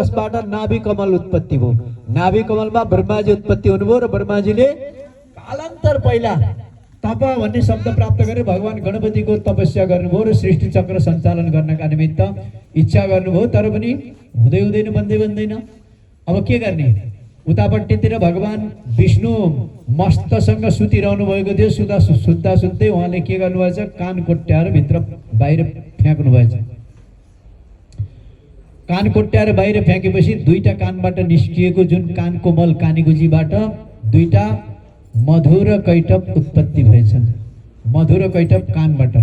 त्यसबाट नाभि कमल उत्पत्ति भयो। नाभि कमलमा ब्रह्माजी उत्पत्ति हुनुभयो र ब्रह्माजीले कालान्तर पहिला तप भन्ने शब्द प्राप्त गरे भगवान गणपतिको तपस्या गर्नुभयो र सृष्टि चक्र सञ्चालन गर्नका निमित्त इच्छा गर्नुभयो। तर पनि हुँदै हुँदैन, बन्दैन। अब के गर्ने? उतापट्टितिर भगवान विष्णु मस्तसँग सुतिरहनु भएको थियो। सुत्दै उहाँले के गर्नुभएछ? कान कोट्याएर भित्र बाहिर फ्याँक्नु भएछ। कान कोट्याएर बाहिर फ्याँकेपछि दुईटा कानबाट निस्किएको जुन कानको मल कानीगुजीबाट दुईटा मधुर कैटप उत्पत्ति भएछन्। मधुर कैटप कानबाट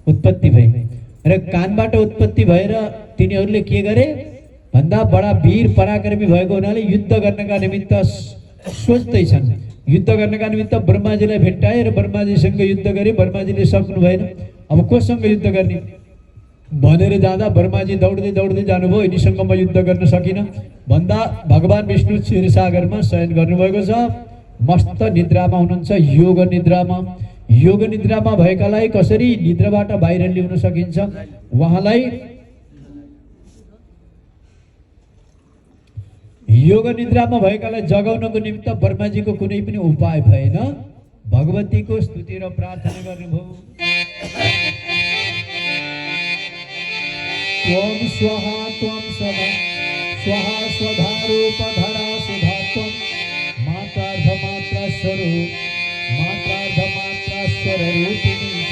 उत्पत्ति भए र कानबाट उत्पत्ति भएर तिनीहरूले के गरे भन्दा बडा वीर पराक्रमी भएको हुनाले युद्ध गर्नका निमित्त सोच्दैछन्। युद्ध गर्नका निमित्त ब्रह्माजीलाई भेट्टाए र ब्रह्माजीसँग युद्ध गरे। ब्रह्माजीले सक्नु भएन। अब कोसँग युद्ध गर्ने भनेर जाँदा ब्रह्माजी दौड्दै जानुभयो। यिनीसँग म युद्ध गर्न सकिनँ भन्दा भगवान विष्णु क्षीरसागरमा शयन गर्नुभएको छ। मस्त निद्रामा हुनुहुन्छ, योग निद्रामा। योग निद्रामा भएकालाई कसरी निद्राबाट बाहिर ल्याउन सकिन्छ? उहाँलाई योग निद्रामा भएकालाई जगाउनको निमित्त ब्रह्माजीको कुनै पनि उपाय भएन। भगवतीको स्तुति र प्रार्थना गर्नुभयो। त्वं स्वाहा त्वं सदा स्वाहा स्वधा रूपधरा सुधा त्वं मात्रार्धमात्रा स्वरूप मात्रार्धमात्रा स्वरूपिणी च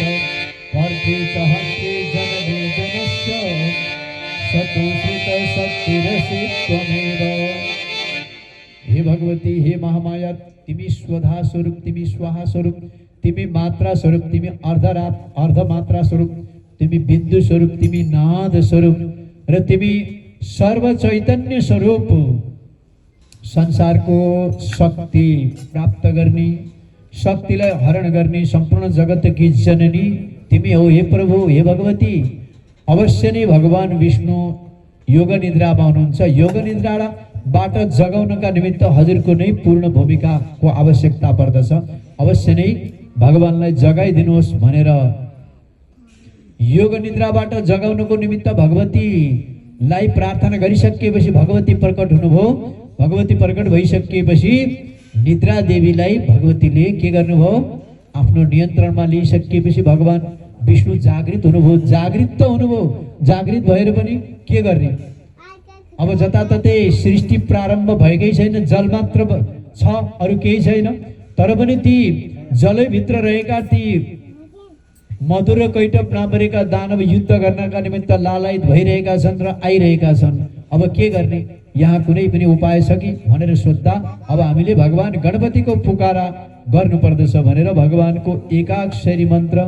वर्धित हस्ते जननी जनस्य सतोषित शक्तिरसि त्वमेव। हे भगवती, हे महामाया, तिमी स्वधा स्वरूप, तिमी स्वाहा स्वरूप, तिमी मात्रा स्वरूप, तिमी अर्धमात्रा स्वरूप, तिमी बिन्दु स्वरूप, तिमी नाद स्वरूप र तिमी सर्व चैतन्य स्वरूप। संसारको शक्ति प्राप्त गर्ने, शक्तिलाई हरण गर्ने सम्पूर्ण जगतकी जननी तिमी हो। हे प्रभु, हे भगवती, अवश्य नै भगवान विष्णु योग निद्रामा हुनुहुन्छ। योग निद्राबाट जगाउनका निमित्त हजुरको नै पूर्ण भूमिकाको आवश्यकता पर्दछ। अवश्य नै भगवानलाई जगाइदिनुहोस् भनेर योग निद्राबाट जगाउनको निमित्त भगवतीलाई प्रार्थना गरिसकेपछि भगवती प्रकट हुनुभयो। भगवती प्रकट भइसकेपछि निद्रा देवीलाई भगवतीले के गर्नुभयो? आफ्नो नियन्त्रणमा लिइसकेपछि भगवान विष्णु जागृत हुनुभयो। जागृत त हुनुभयो, जागृत भएर पनि के गर्ने? अब जताततै सृष्टि प्रारम्भ भएकै छैन, जल मात्र छ, अरू केही छैन। तर पनि ती जलैभित्र रहेका ती मधुर कैटप नामरेका दानव युद्ध गर्नका निमित्त लालायित भइरहेका छन् र आइरहेका छन्। अब के गर्ने? यहाँ कुनै पनि उपाय छ कि भनेर सोध्दा अब हामीले भगवान गणपतिको पुकारा गर्नुपर्दछ भनेर भगवानको एकाक्षरी मन्त्र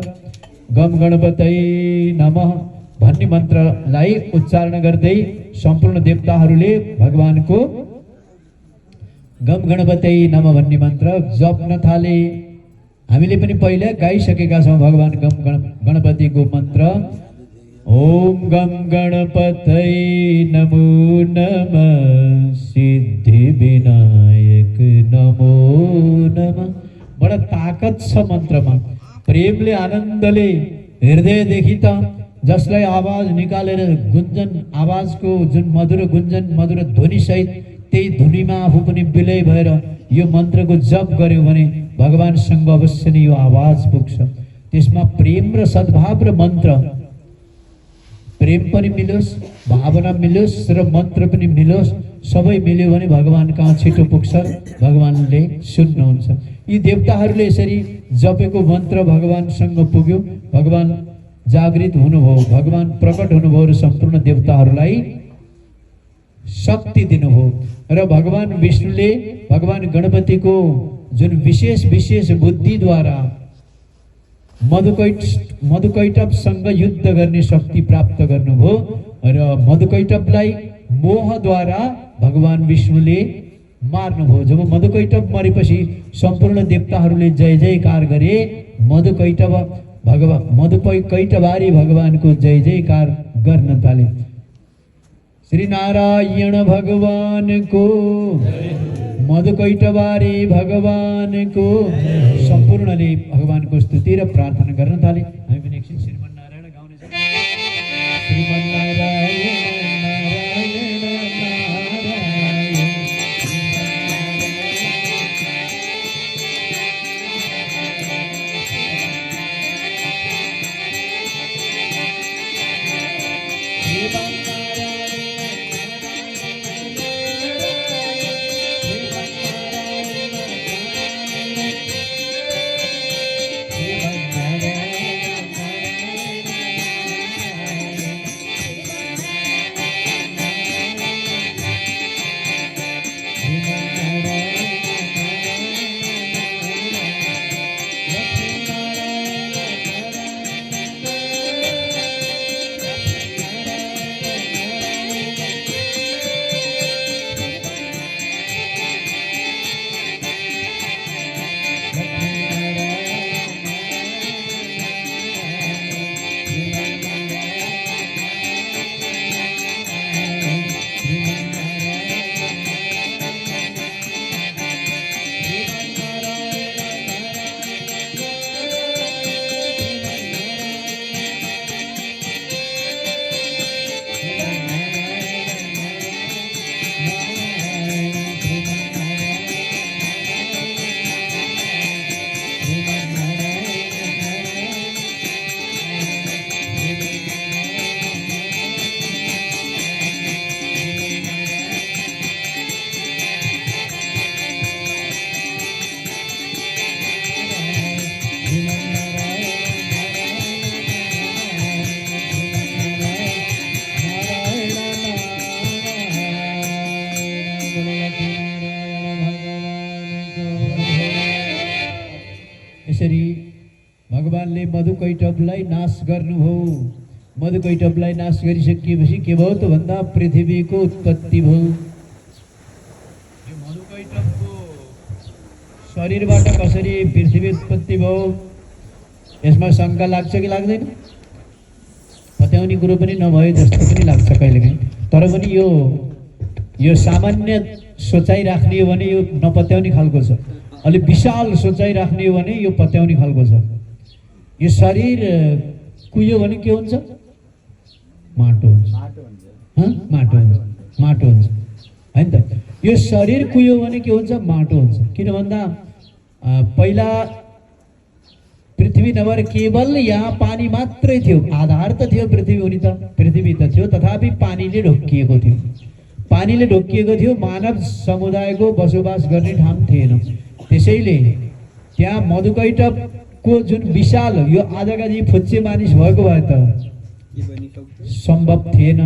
गम गणपतये नमः भन्ने मन्त्रलाई उच्चारण गर्दै सम्पूर्ण देवताहरूले भगवानको गम गणपतये नमः भन्ने मन्त्र जप्न थाले। हामीले पनि पहिला गाइसकेका छौँ भगवान गणपतिको मन्त्र। ओम गम गणपतये नमो नमः सिद्धि विनायक नमो नमः। बडा ताकत छ मन्त्रमा। प्रेमले आनन्दले हृदयदेखि त जसलाई आवाज निकालेर गुन्जन, आवाजको जुन मधुर गुन्जन, मधुर ध्वनि सहित त्यही धुनीमा आफू पनि विलय भएर यो मन्त्रको जप गर्यो भने भगवानसँग अवश्य नै यो आवाज पुग्छ। त्यसमा प्रेम र सद्भाव र मन्त्र, प्रेम पनि मिलोस्, भावना मिलोस् र मन्त्र पनि मिलोस्, सबै मिल्यो भने भगवान कहाँ छिटो पुग्छ, भगवानले सुन्नुहुन्छ। यी देवताहरूले यसरी जपेको मन्त्र भगवानसँग पुग्यो। भगवान जागृत हुनुभयो, भगवान प्रकट हुनुभयो र सम्पूर्ण देवताहरूलाई शक्ति दिनुभयो। र भगवान विष्णुले भगवान गणपतिको जुन विशेष बुद्धिद्वारा मधुकैटपसँग युद्ध गर्ने शक्ति प्राप्त गर्नुभयो र मधुकैटपलाई मोहद्वारा भगवान विष्णुले मार्नुभयो। जब मधुकैटप मरेपछि सम्पूर्ण देवताहरूले जय जयकार गरे। मधुकैटबारी भगवानको जय जयकार गर्न थाले। श्री नारायण भगवानको, मधुकैटबारी भगवानको, सम्पूर्णले भगवानको स्तुति र प्रार्थना गर्न थाले। हामी पनि एकछिन श्रीमन्नारायण गाउने छौँ। श्रीमन्नारायण नारायण भगवानले मधुकैटभलाई नाश गर्नुभयो। मधुकैटभलाई नाश गरिसकिएपछि के भयो त भन्दा पृथ्वीको उत्पत्ति भयो। यो मधुकैटभको शरीरबाट कसरी पृथ्वी उत्पत्ति भयो यसमा शङ्का लाग्छ कि लाग्दैन? पत्याउने कुरो पनि नभए जस्तो पनि लाग्छ कहिलेकाहीँ। तर पनि यो सामान्य सोचाइ राख्ने हो भने यो नपत्याउने खालको छ। अलिक विशाल सोचाइ राख्ने हो भने यो पत्याउने खालको छ। यो शरीर कुहियो भने के हुन्छ? माटो हुन्छ। माटो हुन्छ हैन त? यो शरीर कुहियो भने के हुन्छ? माटो हुन्छ। किन भन्दा पहिला पृथ्वी नभएर केवल यहाँ पानी मात्रै थियो। आधार त थियो पृथ्वी हुने त, पृथ्वी त थियो, तथापि पानीले ढोकिएको थियो। पानीले ढोकिएको थियो, मानव समुदायको बसोबास गर्ने ठाउँ थिएन। त्यसैले त्यहाँ मधुकैटभको जुन विशाल, यो आजका जी फुच्चे मानिस भएको भए त सम्भव थिएन।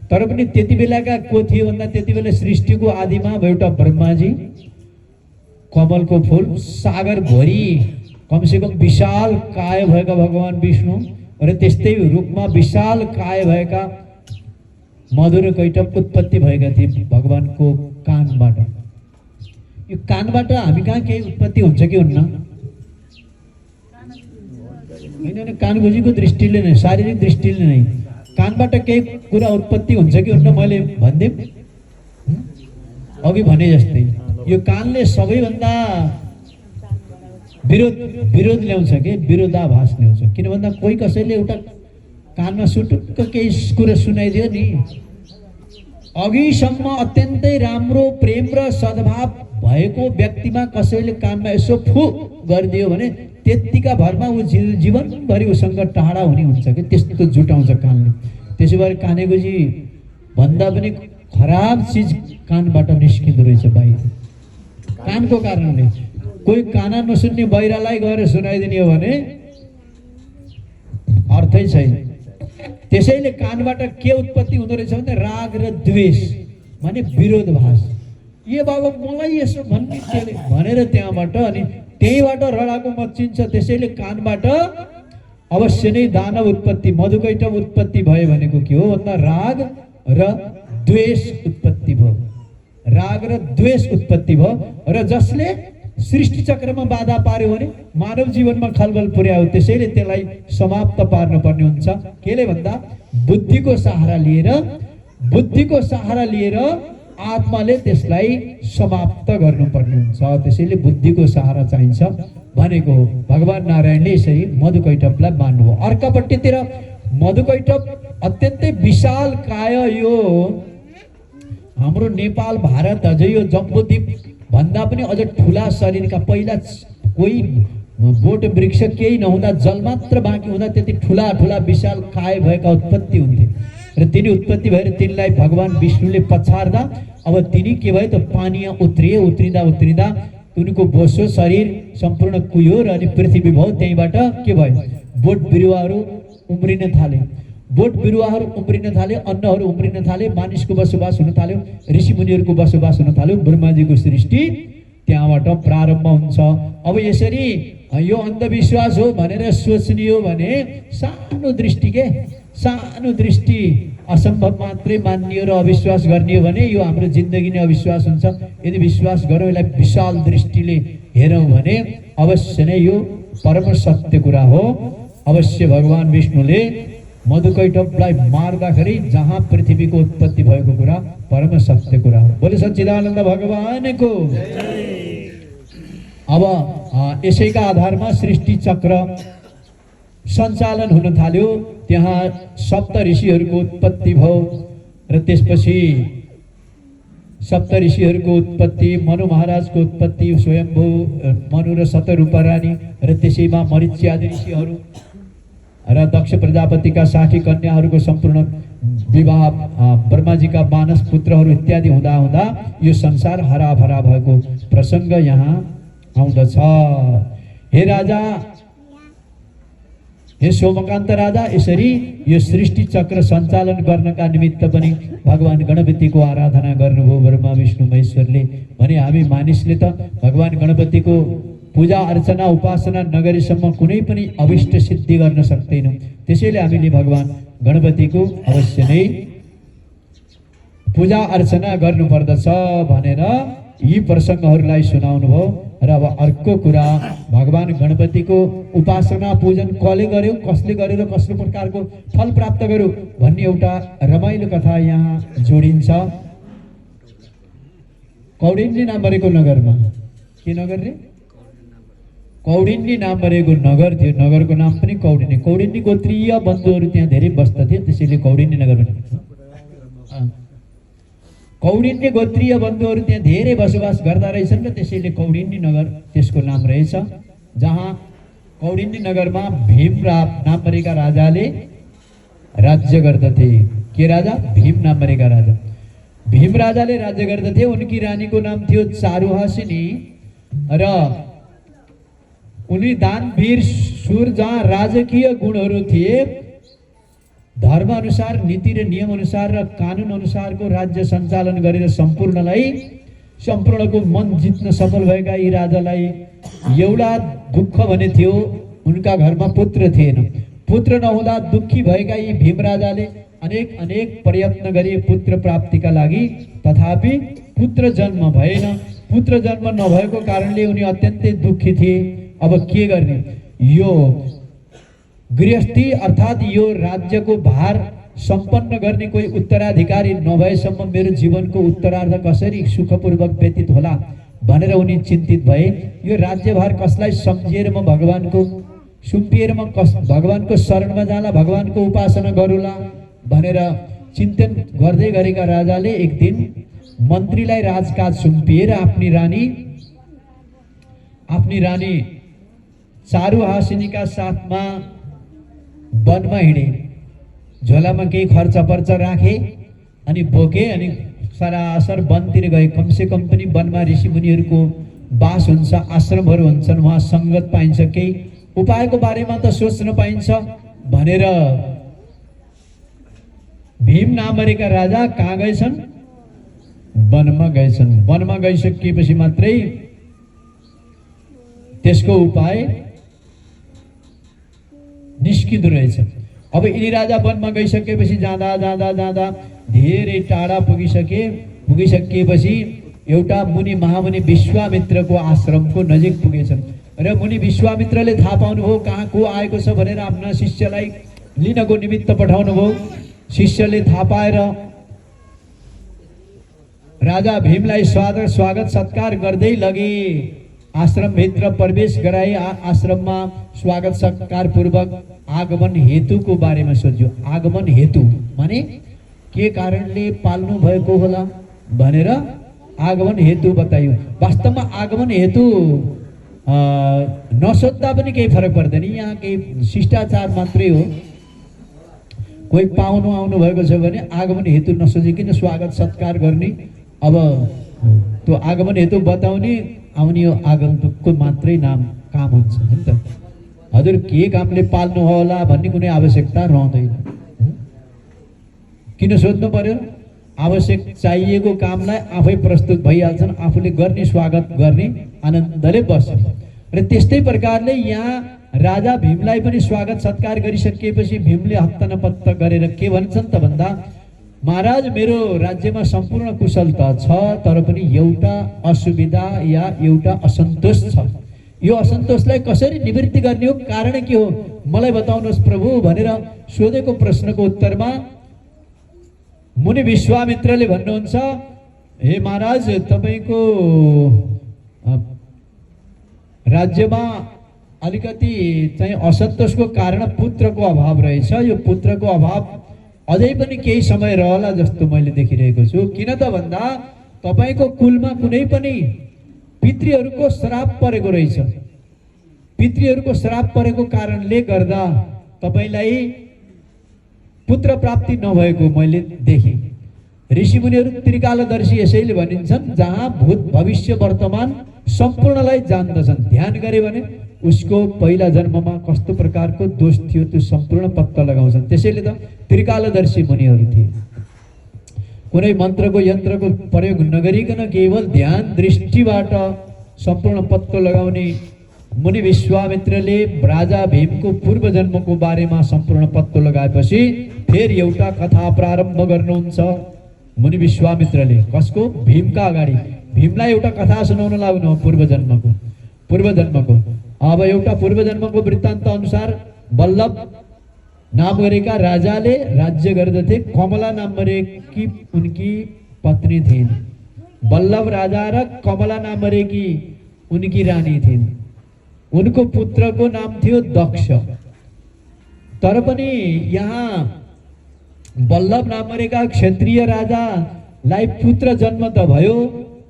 तर पनि त्यति बेलाका को थियो भन्दा त्यति बेला सृष्टिको आदिमा एउटा ब्रह्माजी, कमलको फूल, सागरभरि कमसेकम विशाल काय भएका भगवान विष्णु र त्यस्तै रूपमा विशाल काय भएका मधुकैटभ उत्पत्ति भएका थिए भगवानको कानबाट। यो कानबाट हामी कहाँ केही उत्पत्ति हुन्छ कि हुन्न? होइन, कान बुझीको दृष्टिले नै, शारीरिक दृष्टिले नै कानबाट केही कुरा उत्पत्ति हुन्छ कि हुन्न? मैले भनिदिउँ अघि भने जस्तै यो कानले सबैभन्दा विरोध ल्याउँछ कि विरोधाभास ल्याउँछ। किन भन्दा कोही कसैले एउटा कानमा सुटुक्क केही कुरा सुनाइदियो नि, अघिसम्म अत्यन्तै राम्रो प्रेम र सद्भाव भएको व्यक्तिमा कसैले कानमा यसो फु गरिदियो भने त्यतिका भरमा ऊ जीवनभरि उसँग टाढा हुने हुन्छ कि त्यस्तो जुटाउँछ कानले। त्यसै भएर कानेगोजी भन्दा पनि खराब चिज कानबाट निस्किँदो रहेछ बाहिर। कानको कारणले कोही काना नसुन्ने बहिरालाई गएर सुनाइदिने हो भने अर्थै छैन। त्यसैले कानबाट के उत्पत्ति हुँदो रहेछ भने राग र द्वेष, माने विरोधभास। यो बाबा मलाई यसो भन्ने भनेर त्यहाँबाट अनि त्यहीबाट रडाको मच्चिन्छ। त्यसैले कानबाट अवश्य नै दानव उत्पत्ति, मधुकैटभ उत्पत्ति भयो भनेको के हो भन्दा राग र द्वेष उत्पत्ति भयो। राग र द्वेष उत्पत्ति भयो र जसले सृष्टि चक्रमा बाधा पार्यो भने मानव जीवनमा खलबल पुर्यायो। त्यसैले त्यसलाई समाप्त पार्नुपर्ने हुन्छ। केले भन्दा बुद्धिको सहारा लिएर आत्माले त्यसलाई समाप्त गर्नुपर्ने हुन्छ। त्यसैले बुद्धिको सहारा चाहिन्छ भनेको हो। भगवान नारायणले यसरी मधुकैटभलाई मान्नुभयो। अर्कापट्टितिर मधुकैटभ अत्यन्तै विशाल काय, यो हाम्रो नेपाल भारत अझै यो जम्बूद्वीप भन्दा पनि अझ ठुला शरीरका, पहिला कोही बोट वृक्ष केही नहुँदा जल मात्र बाँकी हुँदा त्यति ठुला ठुला विशाल काय भएका उत्पत्ति हुन्थे र तिनी उत्पत्ति भएर तिनलाई भगवान विष्णुले पछार्दा अब तिनी के भयो त पानीमा उत्रिँदा उनको बोसो शरीर सम्पूर्ण कुहियो र अनि पृथ्वी भयो। त्यहीबाट के भयो? बोट बिरुवाहरू उम्रिन थाले, अन्नहरू उम्रिन थाले, मानिसको बसोबास हुन थाल्यो, ऋषिमुनिहरूको बसोबास हुन थाल्यो। ब्रह्माजीको सृष्टि त्यहाँबाट प्रारम्भ हुन्छ। अब यसरी यो अन्धविश्वास हो भनेर सोच्ने हो भने सानो दृष्टि असम्भव मात्रै मान्ने र अविश्वास गर्ने हो भने यो हाम्रो जिन्दगी नै अविश्वास हुन्छ। यदि विश्वास गरौँ, यसलाई विशाल दृष्टिले हेरौँ भने अवश्य नै यो परम सत्य कुरा हो। अवश्य भगवान विष्णुले मधुकैटभलाई मार्दाखेरि जहाँ पृथ्वीको उत्पत्ति भएको कुरा परम सत्य कुरा हो। बोले सच्चिदानन्द भगवानको। अब यसैका आधारमा सृष्टि चक्र सञ्चालन हुन थाल्यो। त्यहाँ सप्त ऋषिहरूको उत्पत्ति भयो र त्यसपछि सप्त ऋषिहरूको उत्पत्ति, मनु महाराजको उत्पत्ति, स्वयम्भू मनु र शतरूपा रानी र त्यसैमा मरीच्यादि ऋषिहरू र दक्ष प्रजापतिका 60 कन्याहरूको सम्पूर्ण विवाह, ब्रह्माजीका मानस पुत्रहरू इत्यादि हुँदा हुँदा यो संसार हराभरा भएको प्रसङ्ग यहाँ आउँदछ। हे राजा, हे सोमकान्त राजा, यसरी यो सृष्टि चक्र सञ्चालन गर्नका निमित्त पनि भगवान गणपतिको आराधना गर्नुभयो ब्रह्मा विष्णु महेश्वरले। भने हामी मानिसले त भगवान गणपतिको पूजा अर्चना उपासना नगरेसम्म कुनै पनि अभिष्ट सिद्धि गर्न सक्दैनौँ। त्यसैले हामीले भगवान गणपतिको अवश्य नै पूजा अर्चना गर्नुपर्दछ भनेर यी प्रसङ्गहरूलाई सुनाउनु भयो। र अब अर्को कुरा, भगवान गणपतिको उपासना पूजन कसले गर्यो, कसले गर्यो र कस्तो प्रकारको फल प्राप्त गर्यो भन्ने एउटा रमाइलो कथा यहाँ जोडिन्छ। कौडिन्नी नाम परेको नगरमा, के नगर रे? कौडिन्नी नाम परेको नगर थियो। नगरको नाम पनि कौडिन्नी। कौडिन्नी गोत्रीय बन्धुहरू त्यहाँ धेरै बस्दथे, त्यसैले कौडिन्नी नगर भनिन्छ। कौडिन्नी गोत्रीय बन्धुहरू त्यहाँ धेरै बसोबास गर्दा रहेछन् र त्यसैले कौडिन्नी नगर त्यसको नाम रहेछ। जहाँ कौडिन्नी नगरमा भीमराव नाम परेका राजाले राज्य गर्दथे। के राजा? भीम नाम परेका राजा। भीम राजाले राज्य गर्दथे। उनकी रानीको नाम थियो चारुहासिनी र उनी दानवीर सुर। जहाँ राजकीय गुणहरू थिए, धर्म अनुसार, नीति र नियम अनुसार र कानुन अनुसारको राज्य सञ्चालन गरेर सम्पूर्णको मन जित्न सफल भएका यी राजालाई एउटा दुःख भने थियो, उनका घरमा पुत्र थिएन। पुत्र नहुँदा दुःखी भएका यी भीम राजाले अनेक प्रयत्न गरे पुत्र प्राप्तिका लागि, तथापि पुत्र जन्म भएन। पुत्र जन्म नभएको कारणले उनी अत्यन्तै दुःखी थिए। अब के गर्ने? यो गृहस्थी अर्थात् यो राज्यको भार सम्पन्न गर्ने कोही उत्तराधिकारी नभएसम्म मेरो जीवनको उत्तरार्ध कसरी सुखपूर्वक व्यतीत होला भनेर उनी चिन्तित भए। यो राज्यभार कसलाई सम्झिएर म भगवानको सुम्पिएर म भगवानको शरणमा जाला, भगवानको उपासना गरौँला भनेर चिन्तन गर्दै गरेका राजाले एक दिन मन्त्रीलाई राजकाज सुम्पिएर आफ्नी रानी चारुहासिनीका साथमा वनमा हिँडे। झोलामा केही खर्च राखे अनि बोके अनि सरासर वनतिर गए। कमसे कम पनि वनमा ऋषिमुनिहरूको बास हुन्छ, आश्रमहरू हुन्छन्, वहाँ सङ्गत पाइन्छ, केही उपायको बारेमा त सोच्न पाइन्छ भनेर भीम नामरेका राजा कहाँ गएछन्? वनमा गएछन्। वनमा गइसकेपछि मात्रै त्यसको उपाय निस्किँदो रहेछ। अब यिनी राजा वनमा गइसकेपछि जाँदा जाँदा जाँदा धेरै टाढा पुगिसकेपछि एउटा मुनि महामुनि विश्वामित्रको आश्रमको नजिक पुगेछन् र मुनि विश्वामित्रले थाहा पाउनुभयो कहाँ को आएको छ भनेर आफ्ना शिष्यलाई लिनको निमित्त पठाउनुभयो। शिष्यले थाहा पाएर राजा भीमलाई स्वागत सत्कार गर्दै लगे। आश्रमभित्र प्रवेश गराए। आश्रममा स्वागत सत्कार पूर्वक आगमन हेतुको बारेमा सोध्यो। आगमन हेतु माने के कारणले पाल्नु भएको होला भनेर आगमन हेतु बताइयो। वास्तवमा आगमन हेतु नसोध्दा पनि केही फरक पर्दैन, यहाँ केही शिष्टाचार मात्रै हो। कोही पाउनु आउनु भएको छ भने आगमन हेतु नसोचिकन स्वागत सत्कार गर्ने। अब त्यो आगमन हेतु बताउने आउने यो आगन्तुकको मात्रै काम हुन्छ नि त। हजुर के कामले पाल्नु होला भन्ने कुनै आवश्यकता रहँदैन। किन सोध्नु पर्यो? आवश्यक चाहिएको कामलाई आफै प्रस्तुत भइहाल्छन्, आफूले गर्ने स्वागत गर्ने आनन्दले बस्छन्। र त्यस्तै प्रकारले यहाँ राजा भीमलाई पनि स्वागत सत्कार गरिसकेपछि भीमले हत्तनपत्त गरेर के भन्छन् त भन्दा, महाराज मेरो राज्यमा सम्पूर्ण कुशलता छ, तर पनि एउटा असुविधा या एउटा असन्तोष छ। यो असन्तोषलाई कसरी निवृत्ति गर्ने हो, कारण के हो मलाई बताउनुहोस् प्रभु भनेर सोधेको प्रश्नको उत्तरमा मुनि विश्वामित्रले भन्नुहुन्छ, हे महाराज तपाईको राज्यमा अलिकति चाहिँ असन्तोषको कारण पुत्रको अभाव रहेछ। यो पुत्रको अभाव अझै पनि केही समय रहला जस्तो मैले देखिरहेको छु। किन त भन्दा तपाईको कुलमा कुनै पनि पितृहरूको श्राप परेको रहेछ। पितृहरूको श्राप परेको कारणले गर्दा तपाईलाई पुत्र प्राप्ति नभएको मैले देखेँ। ऋषिमुनिहरू त्रिकालदर्शी यसैले भनिन्छन्, जहाँ भूत भविष्य वर्तमान सम्पूर्णलाई जान्दछन्। ध्यान गरे भने उसको पहिला जन्ममा कस्तो प्रकारको दोष थियो त्यो सम्पूर्ण पत्ता लगाउँछन्। त्यसैले त त्रिकालदर्शी मुनिहरू थिए। कुनै मन्त्रको यन्त्रको प्रयोग नगरिकन केवल ध्यान दृष्टिबाट सम्पूर्ण पत्तो लगाउने मुनि विश्वामित्रले राजा भीमको पूर्व जन्मको बारेमा सम्पूर्ण पत्तो लगाएपछि फेरि एउटा कथा प्रारम्भ गर्नुहुन्छ। मुनि विश्वामित्रले कसको? भीमका अगाडि भीमलाई एउटा कथा सुनाउन लाग्नु पूर्व जन्मको। अब एउटा पूर्व जन्मको वृत्तान्त अनुसार बल्लभ नाम गरेका राजाले राज्य गर्दथे। कमला नाम गरेकी उनकी पत्नी थिइन्। बल्लभ राजा र कमला नाम गरेकी उनकी रानी थिइन्। उनको पुत्रको नाम थियो दक्ष। तर पनि यहाँ बल्लभ नाम गरेका क्षत्रिय राजालाई पुत्र जन्म त भयो,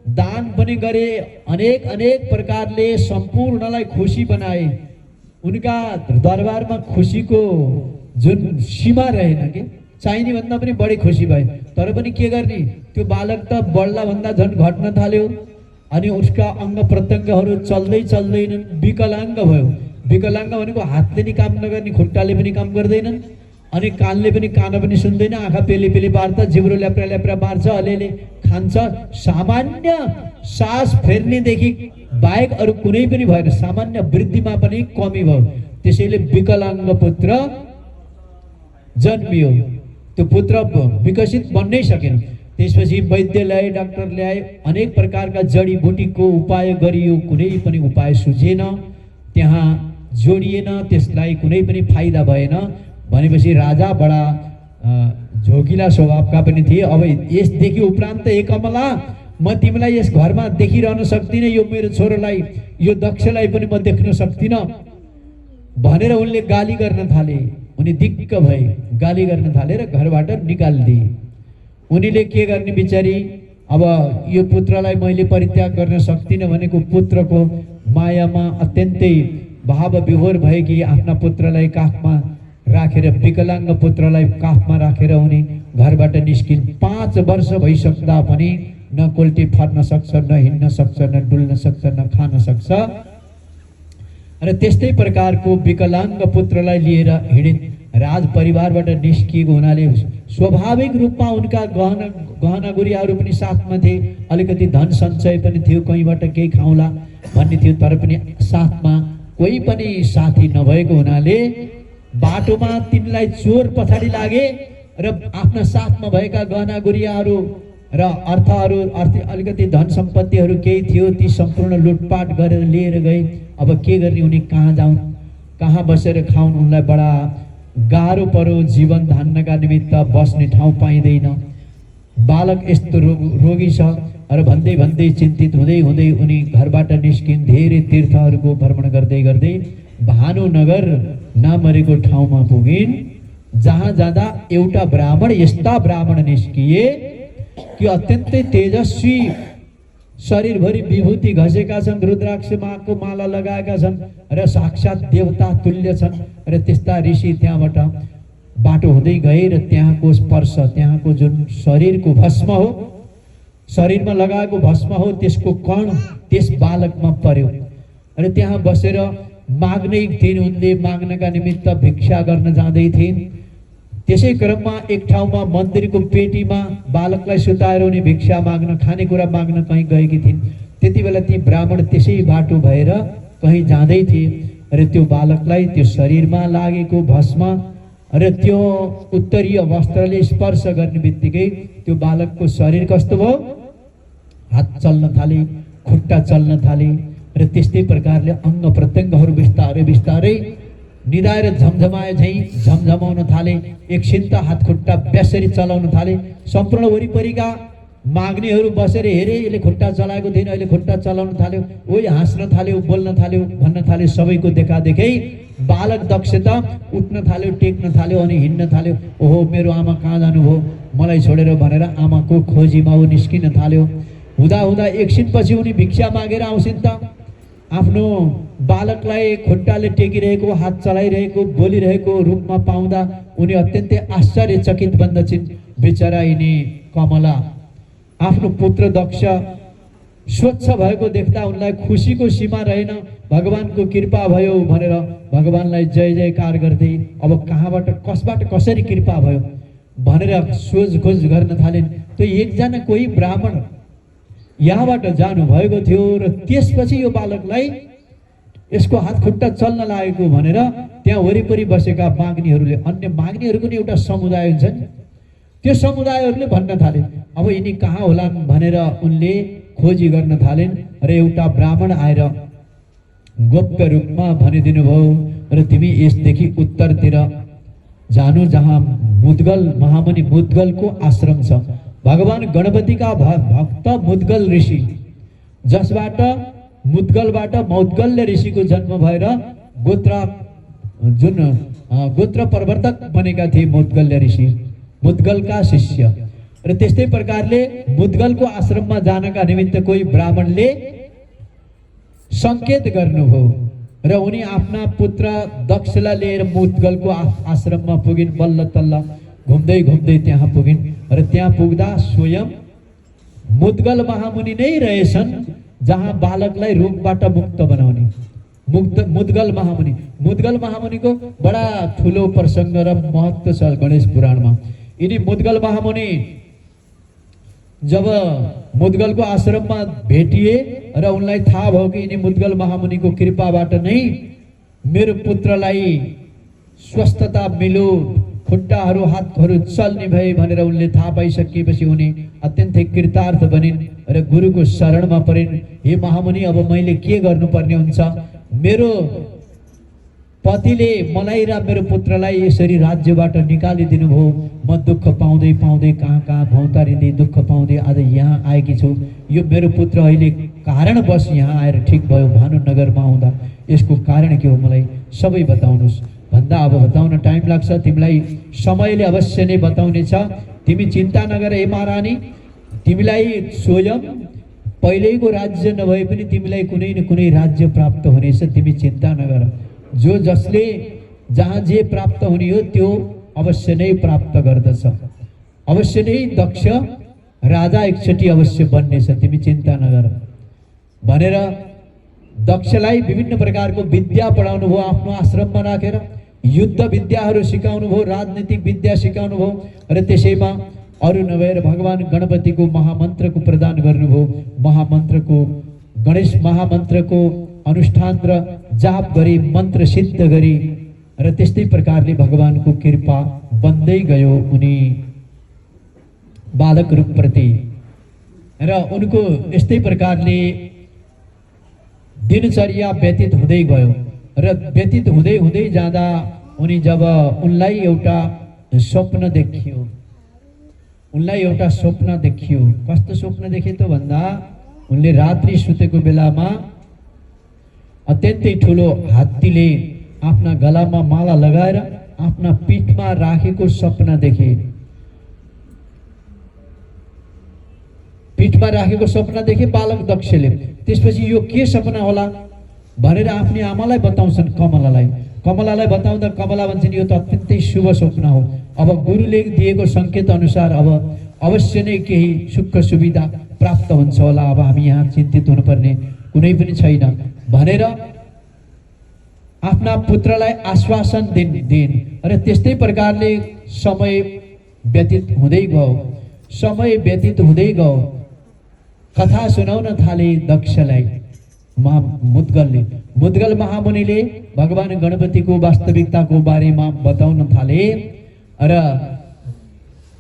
दान पनि गरे, अनेक अनेक प्रकारले सम्पूर्णलाई खुसी बनाए। उनका दरबारमा खुसीको जुन सीमा रहेन कि चाहिने भन्दा पनि बढी खुसी भए। तर पनि के गर्ने, त्यो बालक त बढ्ला भन्दा झन् घट्न थाल्यो। अनि उसका अङ्ग प्रत्यङ्गहरू चल्दैनन्, विकलाङ्ग भयो। विकलाङ्ग भनेको हातले नि काम नगर्ने, खुट्टाले पनि काम गर्दैनन्, अनि कानले पनि कान पनि सुन्दैन, आँखा पेली पार्छ, जिब्रो ल्याप्रा पार्छ, अलिअलि खान्छ। सामान्य सास फेर्नेदेखि बाहेक अरू कुनै पनि भएन। सामान्य वृद्धिमा पनि कमी भयो। त्यसैले विकलाङ्ग पुत्र जन्मियो। त्यो पुत्र विकसित बन्नै सकेन। त्यसपछि वैद्य ल्याए, डाक्टर ल्याए, अनेक प्रकारका जडीबुटीको उपाय गरियो, कुनै पनि उपाय सुझेन, त्यहाँ जोडिएन, त्यसलाई कुनै पनि फाइदा भएन। भनेपछि राजा बडा झोकिला स्वभावका पनि थिए। अब यसदेखि उपरान्त ए कमला, म तिमीलाई यस घरमा देखिरहन सक्दिनँ, यो मेरो छोरोलाई, यो दक्षलाई पनि म देख्न सक्दिनँ भनेर उनले गाली गर्न थाले। उनी दिक्क भए, गाली गर्न थाले र घरबाट निकालिदिए। उनीले के गर्ने बिचारी, अब यो पुत्रलाई मैले परित्याग गर्न सक्दिनँ भनेको पुत्रको मायामा अत्यन्तै भाव विभोर भए कि आफ्ना पुत्रलाई काखमा राखेर, विकलाङ्ग पुत्रलाई काखमा राखेर उनी घरबाट निस्किन्। 5 वर्ष भइसक्दा पनि न कोल्टी फर्न सक्छ, न हिँड्न सक्छ, न डुल्न सक्छ, न खान सक्छ। र त्यस्तै प्रकारको विकलाङ्ग पुत्रलाई लिएर हिँडिन्। राज परिवारबाट निस्किएको हुनाले स्वाभाविक रूपमा उनका गहना गुरियाहरू पनि साथमा थिए। अलिकति धन सञ्चय पनि थियो, कहीँबाट केही खाउँला भन्ने थियो। तर पनि साथमा कोही पनि साथी नभएको हुनाले बाटोमा तिनलाई चोर पछाडि लागे र आफ्ना साथमा भएका गहना गुरियाहरू र अलिकति धन सम्पत्तिहरू केही थियो, ती सम्पूर्ण लुटपाट गरेर लिएर गए। अब के गर्ने, उनी कहाँ जाउन्, कहाँ बसेर खाउन्? उनलाई बडा गाह्रो पर्यो। जीवन धान्नका निमित्त बस्ने ठाउँ पाइँदैन। बालक यस्तो रोगी छ र भन्दै चिन्तित हुँदै उनी घरबाट निस्किन्। धेरै तीर्थहरूको भ्रमण गर्दै भानुनगर नाम गरेको ठाउँमा पुगिन्। जहाँ जाँदा एउटा ब्राह्मण, यस्ता ब्राह्मण निस्किए कि अत्यन्तै तेजस्वी, शरीरभरि विभूति घसेका छन्, रुद्राक्षमाको माला लगाएका छन् र साक्षात देवता तुल्य छन्। र त्यस्ता ऋषि त्यहाँबाट बाटो हुँदै गए र त्यहाँको स्पर्श, त्यहाँको जुन शरीरको भस्म हो, शरीरमा लगाएको भस्म हो, त्यसको कण त्यस बालकमा पर्यो। र त्यहाँ बसेर माग्नै थिइन्। उनले माग्नका निमित्त भिक्षा गर्न जाँदै थिइन्। त्यसै क्रममा एक ठाउँमा मन्दिरको पेटीमा बालकलाई सुताएर उनी भिक्षा माग्न, खानेकुरा माग्न कहीँ गएकी थिइन्। त्यति बेला ती ब्राह्मण त्यसै बाटो भएर कहीँ जाँदै थिए र त्यो बालकलाई त्यो शरीरमा लागेको भस्म र त्यो उत्तरीय वस्त्रले स्पर्श गर्ने बित्तिकै त्यो बालकको शरीर कस्तो भयो? हात चल्न थाले, खुट्टा चल्न थाले र त्यस्तै प्रकारले अङ्ग प्रत्यङ्गहरू बिस्तारै निदाएर झमझमाए झैँ झमझमाउन थाले। एकछिन त हात खुट्टा बेसरी चलाउन थाले। सम्पूर्ण वरिपरिका माग्नेहरू बसेर हेरे, यसले खुट्टा चलाएको थिएन, अहिले खुट्टा चलाउन थाल्यो, ओइ हाँस्न थाल्यो, बोल्न थाल्यो, भन्न थाल्यो। सबैको देखादेखै बालक दक्ष त उठ्न थाल्यो, टेक्न थाल्यो, अनि हिँड्न थाल्यो। ओहो, मेरो आमा कहाँ जानुभयो मलाई छोडेर भनेर आमाको खोजीमा ऊ निस्किन थाल्यो। हुँदा एकछिनपछि उनी भिक्षा मागेर आउँछिन् त आफ्नो बालकलाई खुट्टाले टेकिरहेको, हात चलाइरहेको, बोलिरहेको रूपमा पाउँदा उनी अत्यन्तै आश्चर्यचकित बन्दछिन्। बिचरा यिनी कमला आफ्नो पुत्र दक्ष स्वच्छ भएको देख्दा उनलाई खुसीको सीमा रहेन। भगवानको कृपा भयो भनेर भगवानलाई जय जयकार गर्दै अब कहाँबाट, कसबाट, कसरी कृपा भयो भनेर सोझखोज गर्न थालिन्। त्यो एकजना कोही ब्राह्मण यहाँबाट जानुभएको थियो र त्यसपछि यो बालकलाई यसको हात खुट्टा चल्न लागेको भनेर त्यहाँ वरिपरि बसेका माग्नेहरूले, अन्य माग्नेहरूको नि एउटा समुदाय हुन्छ नि, त्यो समुदायहरूले भन्न थाले अब यिनी कहाँ होलान् भनेर उनले खोजी गर्न थालिन्। र एउटा ब्राह्मण आएर गोप्य रूपमा भनिदिनु भयो, र तिमी यसदेखि उत्तरतिर जानु जहाँ मुद्गल महामुनि मुद्गलको आश्रम छ। भगवान गणपतिका भक्त मुद्गल ऋषि, जसबाट मुद्गलबाट मौद्गल्य ऋषिको जन्म भएर गोत्र प्रवर्तक बनेका थिए मुद्गल्य ऋषि, मुद्गलका शिष्य। र त्यस्तै प्रकारले मुद्गलको आश्रममा जानका निमित्त कोही ब्राह्मणले संकेत गर्नुभयो र उनी आफ्ना पुत्र दक्षलाई लिएर मुद्गलको आश्रममा पुगिन्। बल्ल तल्ल घुम्दै घुम्दै त्यहाँ पुगिन् र त्यहाँ पुग्दा स्वयं मुद्गल महामुनि नै रहेछन्, जहाँ बालकलाई रोगबाट मुक्त बनाउने। मुद्गल महामुनिको बडा ठुलो प्रसङ्ग र महत्त्व छ गणेश पुराणमा। यिनी मुद्गल महामुनि जब मुद्गलको आश्रममा भेटिए र उनलाई थाहा भयो कि यिनी मुद्गल महामुनिको कृपाबाट नै मेरो पुत्रलाई स्वस्थता मिल्यो, खुट्टाहरू हातहरू चल्ने भए भनेर उनले थाहा पाइसकेपछि उनी अत्यन्तै कृतार्थ बनिन् र गुरुको शरणमा परिन्। हे महामुनि, अब मैले के गर्नुपर्ने हुन्छ? मेरो पतिले मलाई र मेरो पुत्रलाई यसरी राज्यबाट निकालिदिनु भयो। म दुःख पाउँदै पाउँदै कहाँ भौतारिँदै दुःख पाउँदै आज यहाँ आएकी छु। यो मेरो पुत्र अहिले कारणवश यहाँ आएर ठिक भयो भानुनगरमा आउँदा, यसको कारण के हो मलाई सबै बताउनुहोस् भन्दा अब बताउन टाइम लाग्छ, तिमीलाई समयले अवश्य नै बताउनेछ। तिमी चिन्ता नगर हे महारानी, तिमीलाई स्वयं पहिल्यैको राज्य नभए पनि तिमीलाई कुनै न कुनै राज्य प्राप्त हुनेछ, तिमी चिन्ता नगर। जो जसले जहाँ जे प्राप्त हुने हो त्यो अवश्य नै प्राप्त गर्दछ। अवश्य नै दक्ष राजा एकचोटि अवश्य बन्नेछ, तिमी चिन्ता नगर भनेर दक्षलाई विभिन्न प्रकारको विद्या पढाउनु भयो। आफ्नो आश्रममा राखेर युद्ध विद्याहरू सिकाउनु भयो, राजनीतिक विद्या सिकाउनु भयो र त्यसैमा अरू नभएर भगवान गणपतिको महामन्त्रको प्रदान गर्नुभयो। महामन्त्रको गणेश महामन्त्रको अनुष्ठान र जाप गरी मन्त्र सिद्ध गरी र त्यस्तै प्रकारले भगवानको कृपा बन्दै गयो उनी बालक रूपप्रति। र उनको यस्तै प्रकारले दिनचर्या व्यतीत हुँदै गयो र व्यतीत हुँदै हुँदै जाँदा उनी जब उनलाई एउटा स्वप्न देखियो, कस्तो स्वप्न देखे त भन्दा उनले रात्रि सुतेको बेलामा अत्यन्तै ठुलो हात्तीले आफ्ना गलामा माला लगाएर आफ्ना पीठमा राखेको सपना देखे। पीठमा राखेको सपना देखे बालक दक्षले। त्यसपछि यो के सपना होला भनेर आफ्नी आमालाई बताउँछन् कमलालाई बताउँदा कमला भन्छन् यो त अत्यन्तै शुभ स्वप्न हो। अब गुरुले दिएको सङ्केत अनुसार अब अवश्य नै केही सुख सुविधा प्राप्त हुन्छ होला, अब हामी यहाँ चिन्तित हुनुपर्ने कुनै पनि छैन भनेर आफ्ना पुत्रलाई आश्वासन दिन्। र त्यस्तै प्रकारले समय व्यतीत हुँदै गयो। कथा सुनाउन थाले दक्षलाई मुद्गल महामुनिले भगवान गणपतिको वास्तविकताको बारेमा बताउन थाले र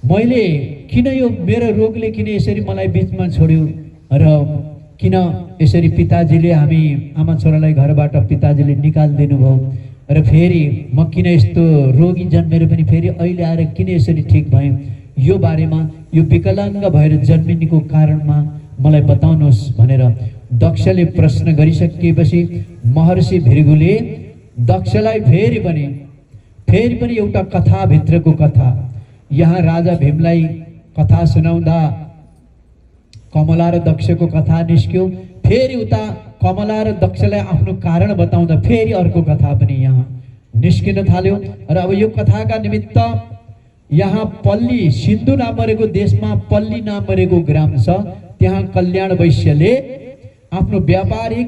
मैले किन यो मेरो रोगले किन यसरी मलाई बिचमा छोड्यो र किन यसरी पिताजीले हामी आमा छोरालाई घरबाट पिताजीले निकालिदिनु भयो र फेरि म किन यस्तो रोगी जन्मेर पनि फेरि अहिले आएर किन यसरी ठिक भएँ, यो बारेमा यो विकलाङ्ग भएर जन्मिनेको कारणमा मलाई बताउनुहोस् भनेर दक्षले प्रश्न गरिसकेपछि महर्षि भृगुले दक्षलाई फेरि पनि एउटा कथाभित्रको कथा, यहाँ राजा भीमलाई कथा सुनाउँदा कमला र दक्षको कथा निस्क्यो। फेरि उता कमला र दक्षलाई आफ्नो कारण बताउँदा फेरि अर्को कथा पनि यहाँ निस्किन थाल्यो। र अब यो कथाका निमित्त यहाँ पल्ली सिन्धु नाम परेको देशमा पल्ली नाम परेको ग्राम छ, त्यहाँ कल्याण वैश्यले आफ्नो व्यापारिक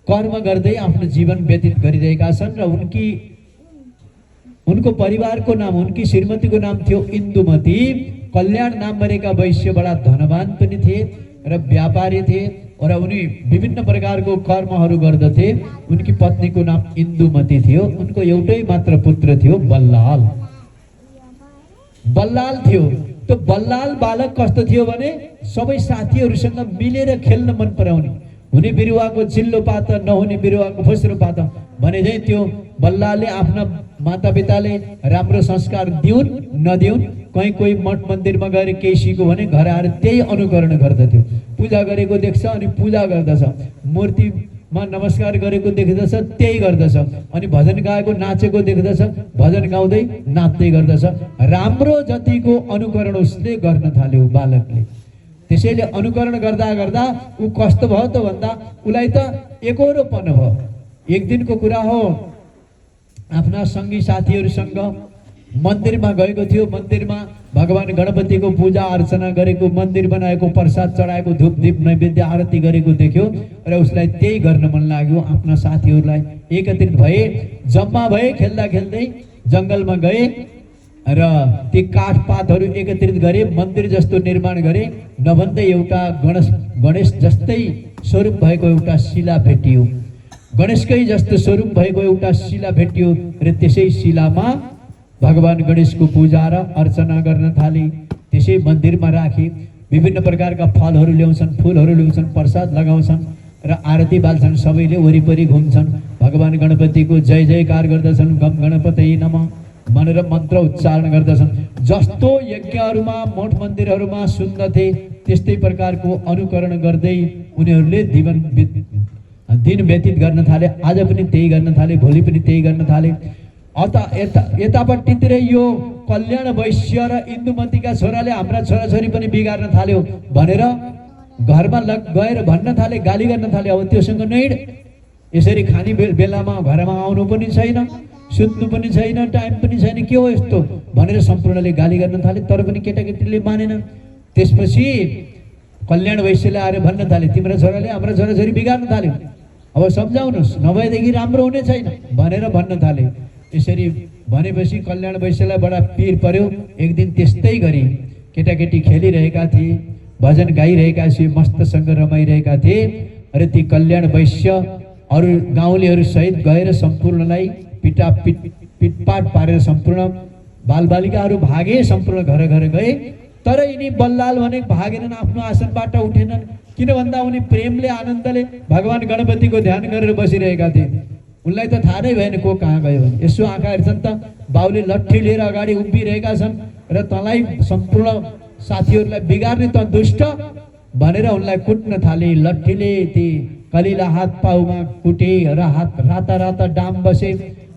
कर्म गर्दै आफ्नो जीवन व्यतीत गरिरहेका छन् र उनको परिवारको नाम, उनकी श्रीमतीको नाम थियो इन्दुमती। कल्याण नाम परेका वैश्य बडा धनवान पनि थिए। र व्यापारी थिए र उनी विभिन्न प्रकारको कर्महरू गर्दथे। उनकी पत्नीको नाम इन्दुमती थियो। उनको एउटै मात्र पुत्र थियो बल्लाल। बल्लाल थियो। त्यो बल्लाल बालक कस्तो थियो भने सबै साथीहरूसँग मिलेर खेल्न मन पराउने, हुने बिरुवाको चिल्लो पात नहुने बिरुवाको फुस्रो पात भने चाहिँ त्यो बल्लालले आफ्ना मातापिताले राम्रो संस्कार दिउन् नदिउन्, कोही मठ मन्दिरमा गएर केही सिक्यो भने घर आएर त्यही अनुकरण गर्दथ्यो। पूजा गरेको देख्छ अनि पूजा गर्दछ, मूर्तिमा नमस्कार गरेको देख्दछ त्यही गर्दछ, अनि भजन गाएको नाचेको देख्दछ भजन गाउँदै नाच्दै गर्दछ। राम्रो जतिको अनुकरण उसले गर्न थाल्यो बालकले। त्यसैले अनुकरण गर्दा गर्दा ऊ कस्तो भयो त भन्दा उसलाई त एकहोरोपन भयो। एक दिनको कुरा हो, आफ्ना सङ्गी साथीहरूसँग मन्दिरमा गएको थियो। मन्दिरमा भगवान गणपतिको पूजा अर्चना गरेको, मन्दिर बनाएको, प्रसाद चढाएको, धूप दीप नैवेद्य आरती गरेको देख्यो र उसलाई त्यही गर्न मन लाग्यो। आफ्ना साथीहरूलाई एकत्रित भए, जम्मा भए, खेल्दा खेल्दै जङ्गलमा गए र ती काठपातहरू एकत्रित गरे, मन्दिर जस्तो निर्माण गरे। नभन्दै एउटा गणेश जस्तै स्वरूप भएको एउटा शिला भेटियो। गणेशकै जस्तो स्वरूप भएको एउटा शिला भेटियो र त्यसै शिलामा भगवान गणेशको पूजा र अर्चना गर्न थाले। त्यसै मन्दिरमा राखे, विभिन्न प्रकारका फलहरू ल्याउँछन्, फुलहरू ल्याउँछन्, प्रसाद लगाउँछन् र आरती बाल्छन्। सबैले वरिपरि घुम्छन्, भगवान गणपतिको जय जयकार गर्दछन्, गम गणपति नमः भनेर मन्त्र उच्चारण गर्दछन्। जस्तो यज्ञहरूमा मठ मन्दिरहरूमा सुन्दथे त्यस्तै प्रकारको अनुकरण गर्दै उनीहरूले दिन व्यतीत गर्न थाले। आज पनि त्यही गर्न थाले, भोलि पनि त्यही गर्न थाले। यतापट्टितिर यो कल्याण वैश्य र इन्दुमतीका छोराले हाम्रा छोराछोरी पनि बिगार्न थाल्यो भनेर घरमा गएर भन्न थाले, गाली गर्न थाले। अब त्योसँग नै यसरी खाने बेलामा घरमा आउनु पनि छैन, सुत्नु पनि छैन, टाइम पनि छैन, के हो यस्तो भनेर सम्पूर्णले गाली गर्न थाले। तर पनि केटाकेटीले मानेन। त्यसपछि कल्याण वैश्यले आएर भन्न थाले, तिम्रो छोराले हाम्रा छोराछोरी बिगार्न थाल्यो, अब सम्झाउनुहोस्, नभएदेखि राम्रो हुने छैन भनेर भन्न थाले। यसरी भनेपछि कल्याण वैश्यलाई बडा पिर पर्यो। एक दिन त्यस्तै गरी केटाकेटी खेलिरहेका थिए, भजन गाइरहेका थिए, मस्तसँग रमाइरहेका थिए र ती कल्याण वैश्य अरू गाउँलेहरू सहित गएर सम्पूर्णलाई पिटपाट पारेर सम्पूर्ण बालबालिकाहरू भागे, सम्पूर्ण घर घर गए। तर यिनी बल्लाल भने भागेनन्, आफ्नो आसनबाट उठेनन्। किन भन्दा उनी प्रेमले आनन्दले भगवान गणपतिको ध्यान गरेर बसिरहेका थिए। उनलाई त थाहा नै भएन को कहाँ गयो भने। यसो आँखा हेर्छन् त बाउले लट्ठी लिएर अगाडि उभिरहेका छन् र तँलाई सम्पूर्ण साथीहरूलाई बिगार्ने त दुष्ट भनेर उनलाई कुट्न थाले। लट्ठीले ती कलिला हात पाउमा कुटे र राता राता डाम बसे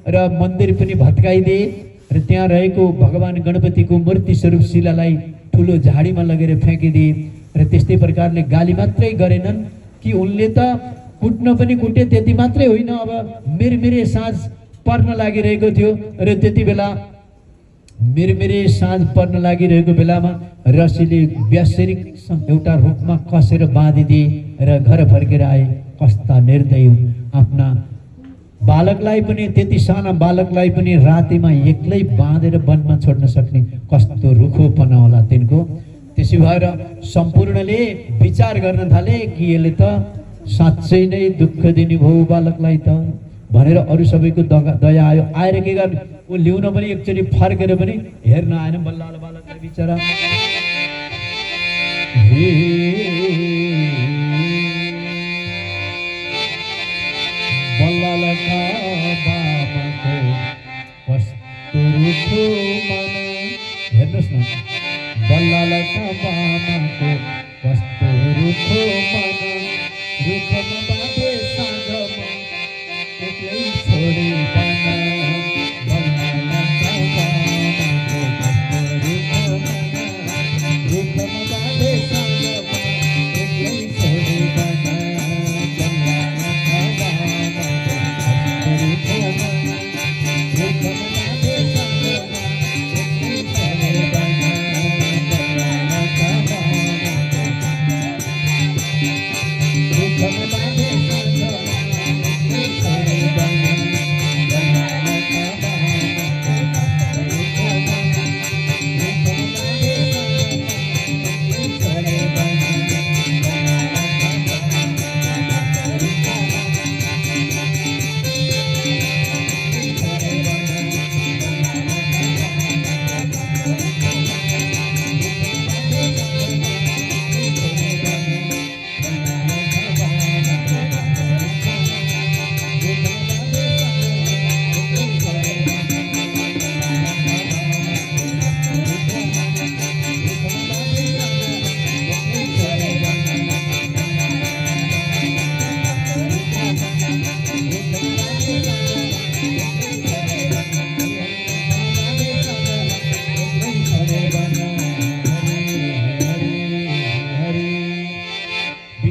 र मन्दिर पनि भत्काइदिए र त्यहाँ रहेको भगवान गणपतिको मूर्ति स्वरूप शिलालाई ठुलो झाडीमा लगेर फ्याँकिदिए। र त्यस्तै प्रकारले गाली मात्रै गरेनन् कि उनले त कुट्न पनि कुटे, त्यति मात्रै होइन, अब मिरमिरे साँझ पर्न लागिरहेको थियो र त्यति बेला मिरमिरे साँझ पर्न लागिरहेको बेलामा रसीले व्यासरी एउटा रुखमा कसेर बाँधिदिए र घर फर्केर आए। कस्ता निर्दयी, आफ्ना बालकलाई पनि, त्यति साना बालकलाई पनि रातिमा एक्लै बाँधेर वनमा छोड्न सक्ने कस्तो रुखोपना होला तिनको। त्यसै भएर सम्पूर्णले विचार गर्न थाले कि यसले त साँच्चै नै दुःख दिने भयो बालकलाई त भनेर अरू सबैको दया आयो। आएर के गर्ने, ऊ ल्याउन पनि एकचोटि फर्केर पनि हेर्न आएन बल्लाल बालकलाई बिचरा। बल्लालका बाबाको कस्तो रुखो मन, हेर्नुहोस् न, बल्लालका बाबाको कस्तो रुखो मन, रुखमा बाँधे साँझमा एक्लै छोडिकन। बल्लालका बाबाको कस्तो रुखो मन, रुखमा बाँधे साँझमा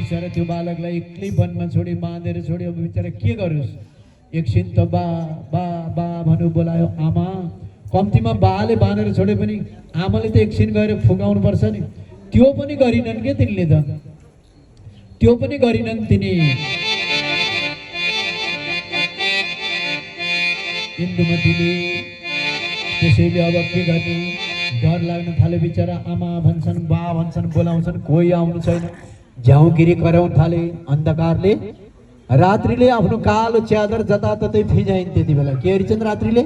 बिचरा त्यो बालकलाई एक्लै वनमा छोडी बाँधेर छोड्यो। अब बिचरा के गरोस्? एकछिन त बा बा बा भन्नु बोलायो आमा। कम्तीमा बाले बाँधेर छोडे पनि आमाले त एकछिन गएर फुकाउनु पर्छ नि। त्यो पनि गरिनन् के तिनले त, त्यो पनि गरिनन् तिनी। इन्दुमतीले त्यसैले अब के गर्ने, डर लाग्न थाले। बिचरा आमा भन्छन्, बा भन्छन्, बोलाउँछन्, कोही आउनु छैन। झ्याउगिरी कराउन थाले अन्धकारले। रात्रिले आफ्नो कालो च्यादर जताततै फिजाइन्। त्यति बेला के हेरिन्छन् रात्रिले?